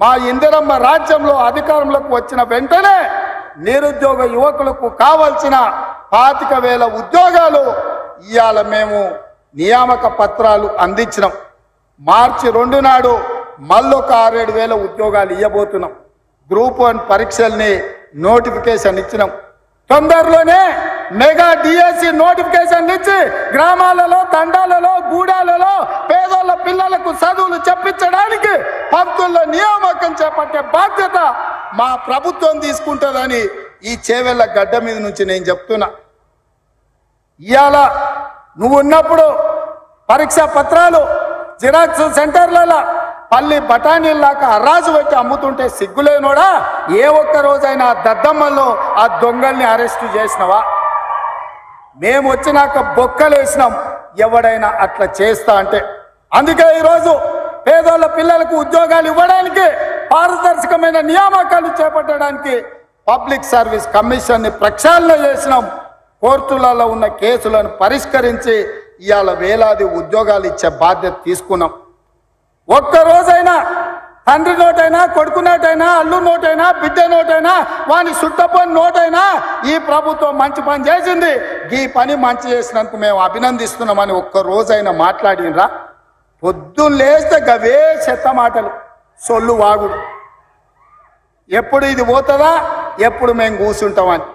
మా ఇందిరమ్మ రాజ్యంలో అధికారంలోకి వచ్చిన వెంటనే నిరుద్యోగ యువకులకు కావాల్సిన 25,000 ఉద్యోగాలు ఇవాళ మేము నియామక పత్రాలు అందించినాం. మార్చి 2 నాడు మళ్ళొక 6,000 ఉద్యోగాలు ఇవ్వబోతున్నాం. గ్రూప్ 1 పరీక్షల్ని నోటిఫికేషన్ ఇచ్చినాం. తొందరలోనే మెగా డిఎస్సి నోటిఫికేషన్ ఇచ్చి గ్రామాలలో, తండాలలో, గూడాలలో పేదోళ్ళ పిల్లలకు చదువులు చెప్పించడానికి పంతుల్లో నియామకం చేపట్టే బాధ్యత మా ప్రభుత్వం తీసుకుంటుందని ఈ చేవెళ్ళ గడ్డ మీద నుంచి నేను చెప్తున్నా. ఇవాళ నువ్వు ఉన్నప్పుడు పరీక్షా పత్రాలు జిరాక్స్ సెంటర్లలో పల్లి బఠానీల్లాక అరాజు పెట్టి అమ్ముతుంటే సిగ్గులేనోడా, ఏ ఒక్క రోజైనా దద్దమ్మల్లో ఆ దొంగల్ని అరెస్టు చేసినవా? మేము వచ్చినాక బొక్కలేసినాం ఎవడైనా అట్లా చేస్తా అంటే. అందుకే ఈరోజు పేదోళ్ళ పిల్లలకు ఉద్యోగాలు ఇవ్వడానికి, పారదర్శకమైన నియామకాలు చేపట్టడానికి పబ్లిక్ సర్వీస్ కమిషన్ని ప్రక్షాళన చేసినాం. కోర్టులలో ఉన్న కేసులను పరిష్కరించి ఇవాళ వేలాది ఉద్యోగాలు ఇచ్చే బాధ్యత తీసుకున్నాం. ఒక్కరోజైనా తండ్రి నోటైనా, కొడుకు నోటైనా, అల్లు నోటైనా, బిడ్డ నోటైనా, వాని సుట్టపని నోటైనా ఈ ప్రభుత్వం మంచి పని చేసింది, ఈ పని మంచి చేసినందుకు మేము అభినందిస్తున్నామని ఒక్కరోజైనా మాట్లాడినరా? పొద్దున్న లేస్తే గవే చెత్త మాటలు, సొల్లు వాగుడు. ఎప్పుడు ఇది పోతుందా, ఎప్పుడు మేము కూర్చుంటామని.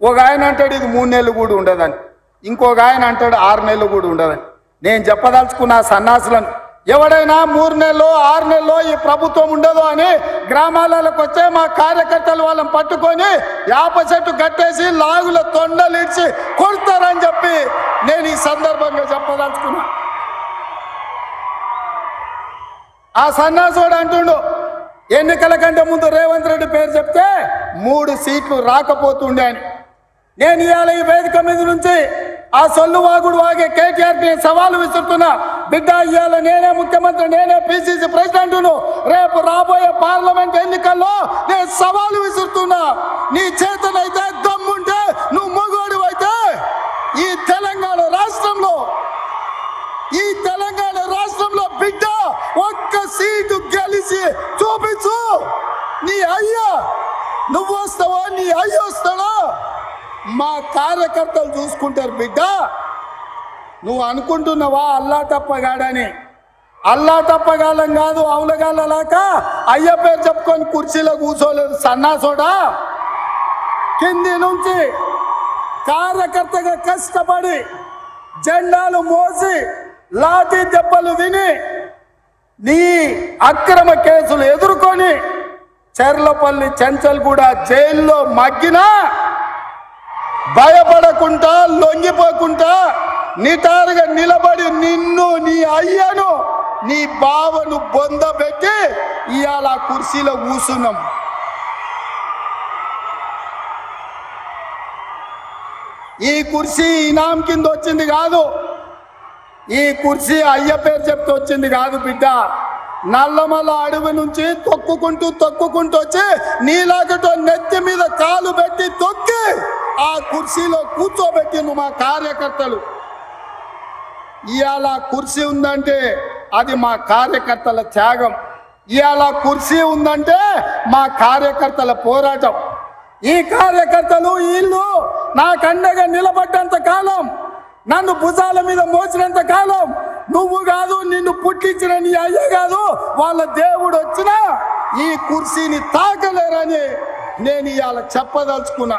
ఒక ఆయన అంటాడు ఇది 3 నెలలు కూడా ఉండదని, ఇంకొక ఆయన అంటాడు 6 నెలలు కూడా ఉండదని. నేను చెప్పదలుచుకున్న సన్నాసులను, ఎవడైనా 3 నెలలు 6 నెలలు ఈ ప్రభుత్వం ఉండదు అని గ్రామాలకు వచ్చే మా కార్యకర్తలు వాళ్ళని పట్టుకొని యాప చెట్టు కట్టేసి లాగుల తొండలిడ్చి కొడతారని చెప్పి నేను ఈ సందర్భంగా చెప్పదలుచుకున్నా. ఆ సన్నాసుడు అంటుండు ఎన్నికల కంటే ముందు రేవంత్ రెడ్డి పేరు చెప్తే 3 సీట్లు రాకపోతుండే అని. నేను ఇవాళ ఈ వేదిక మీద నుంచి ఆ సొల్లు వాగుడు వాగే కేటీఆర్కి సవాలు విసురుతున్నా. బిడ్డ, ఇవాళ నేనే ముఖ్యమంత్రి, నేనే పిసిసి ప్రెసిడెంట్ను. రేపు రాబోయే పార్లమెంట్ ఎన్నికల్లో నేను సవాలు విసురుతున్నా. నీ చేతనైతే దమ్ముంటే, నువ్వు మొగోడు అయితే ఈ తెలంగాణ రాష్ట్రంలో బిడ్డ ఒక్క సీటు గెలిచి చూపించు. నీ అయ్యా నువ్వు వస్తావా, నీ అయ్య వస్తాడా? మా కార్యకర్తలు చూసుకుంటారు బిడ్డ. నువ్వు అనుకుంటున్నావా అల్లా తప్పగాడని? అల్లా తప్పగాలం కాదు, అవులగాళ్ళలాక అయ్య పేరు చెప్పుకొని కుర్చీలో కూర్చోలేదు సన్నాసోడా. కింది నుంచి కార్యకర్తగా కష్టపడి జెండాలు మోసి లాఠీ దెబ్బలు విని నీ అక్రమ కేసులు ఎదుర్కొని చెర్లపల్లి చెంచల్గూడ జైల్లో మగ్గినా భయపడకుండా, లొంగిపోకుండా నిటారుగా నిలబడి నిన్ను, నీ అయ్యను, నీ బావను బొందబెట్టి ఇవాళ కుర్చీలో కూర్చున్నాం. ఈ కుర్చీ ఇనాం కింద వచ్చింది కాదు, ఈ కుర్చీ అయ్య పేరు చెప్తూ వచ్చింది కాదు బిడ్డ. నల్లమల్ల అడవి నుంచి తొక్కుకుంటూ వచ్చి నీలాగటో నెత్తి మీద కాలు పెట్టి తొక్కి ఆ కుర్చీలో కూర్చోబెట్టి నువ్వు మా కార్యకర్తలు. ఇవాళ కుర్చీ ఉందంటే అది మా కార్యకర్తల త్యాగం. ఇవాళ కుర్చీ ఉందంటే మా కార్యకర్తల పోరాటం. ఈ కార్యకర్తలు వీళ్ళు నాకండగా నిలబడ్డంత కాలం, నన్ను భుజాల మీద మోసినంత కాలం, నువ్వు కాదు, నిన్ను పుట్టించిన నీ అయ్య కాదు, వాళ్ళ దేవుడు వచ్చినా ఈ కుర్చీని తాకలేరని నేను ఇవాళ చెప్పదలుచుకున్నా.